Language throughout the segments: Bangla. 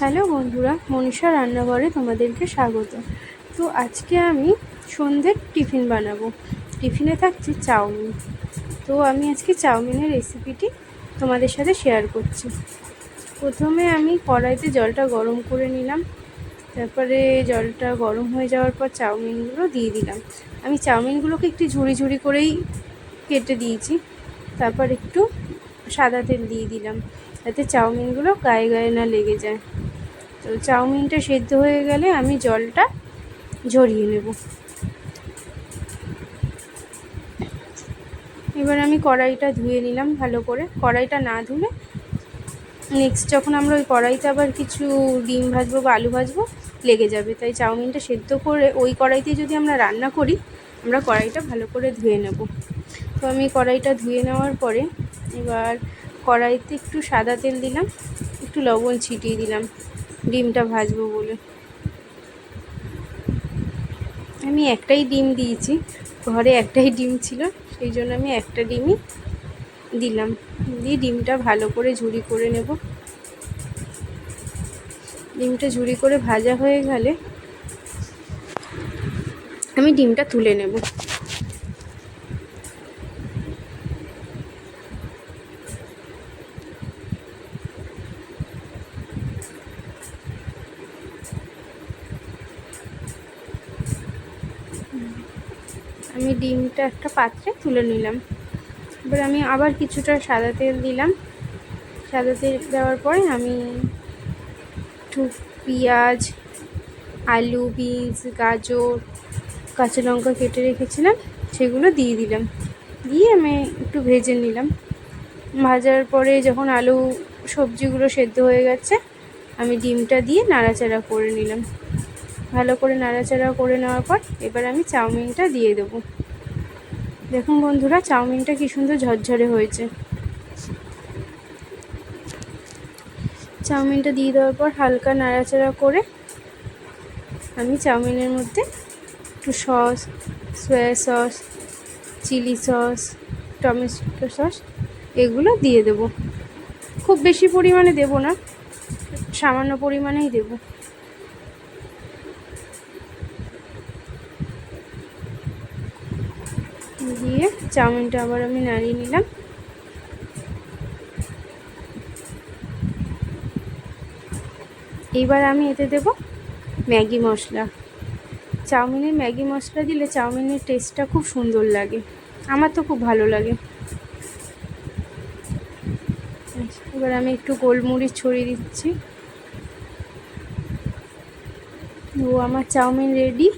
হ্যালো বন্ধুরা, মনীষা রান্নাঘরে তোমাদেরকে স্বাগত। তো আজকে আমি সন্ধ্যের টিফিন বানাবো। টিফিনে থাকছে চাউমিন। তো আমি আজকে চাউমিনের রেসিপিটি তোমাদের সাথে শেয়ার করছি। প্রথমে আমি কড়াইতে জলটা গরম করে নিলাম। তারপরে জলটা গরম হয়ে যাওয়ার পর চাউমিনগুলো দিয়ে দিলাম। আমি চাউমিনগুলোকে একটু ঝুড়ি ঝুড়ি করেই কেটে দিয়েছি। তারপর একটু সাদা তেল দিয়ে দিলাম, যাতে চাউমিনগুলো গায়ে গায়ে না লেগে যায়। তো চাউমিনটা সেদ্ধ হয়ে গেলে আমি জলটা ঝরিয়ে নেব। এবার আমি কড়াইটা ধুয়ে নিলাম ভালো করে। কড়াইটা না ধুলে নেক্সট যখন আমরা ওই কড়াইতে আবার কিছু ডিম ভাজবো বা আলু ভাজবো লেগে যাবে। তাই চাউমিনটা সেদ্ধ করে ওই কড়াইতে যদি আমরা রান্না করি, আমরা কড়াইটা ভালো করে ধুয়ে নেব। তো আমি কড়াইটা ধুয়ে নেওয়ার পরে এবার কড়াইতে একটু সাদা তেল দিলাম, একটু লবণ ছিটিয়ে দিলাম ডিমটা ভাজবো বলে। আমি একটাই ডিম দিয়েছি, ঘরে একটাই ডিম ছিল, সেই জন্য আমি একটা ডিমই দিলাম। দিয়ে ডিমটা ভালো করে ঝুরি করে নেব। ডিমটা ঝুরি করে ভাজা হয়ে গেলে আমি ডিমটা তুলে নেব। আমি ডিমটা একটা পাত্রে তুলে নিলাম। এবার আমি আবার কিছুটা সাদা তেল দিলাম। সাদা তেল দেওয়ার পরে আমি একটু পেঁয়াজ, আলু, বিনস, গাজর, কাঁচা লঙ্কা কেটে রেখেছিলাম, সেগুলো দিয়ে দিলাম। দিয়ে আমি একটু ভেজে নিলাম। ভাজার পরে যখন আলু সবজিগুলো সেদ্ধ হয়ে গেছে, আমি ডিমটা দিয়ে নাড়াচাড়া করে নিলাম। ভালো করে নাড়াচাড়া করে নেওয়ার পর এবার আমি চাউমিনটা দিয়ে দেবো। দেখুন বন্ধুরা, চাউমিনটা কি সুন্দর ঝরঝরে হয়েছে। চাউমিনটা দিয়ে দেওয়ার পর হালকা নাড়াচাড়া করে আমি চাউমিনের মধ্যে একটু sauce, soya sauce, chilli sauce, tomato sauce এগুলো দিয়ে দেব। খুব বেশি পরিমাণে দেব না, সামান্য পরিমাণেই দেব। দিয়ে চাউমিনটা আবার আমি নাড়িয়ে নিলাম। এইবার আমি এতে দেব ম্যাগি মশলা। চাউমিনের ম্যাগি মশলা দিলে চাউমিনের টেস্টটা খুব সুন্দর লাগে, আমার তো খুব ভালো লাগে। এবার আমি একটু গোলমরিচ ছড়িয়ে দিচ্ছি। ও আমার চাউমিন রেডি।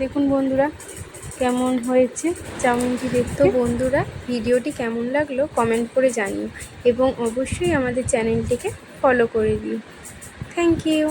দেখুন বন্ধুরা কেমন হয়েছে চাউমিনটি দেখতে। বন্ধুরা, ভিডিওটি কেমন লাগলো কমেন্ট করে জানিও এবং অবশ্যই আমাদের চ্যানেলটিকে ফলো করে দিও। Thank you.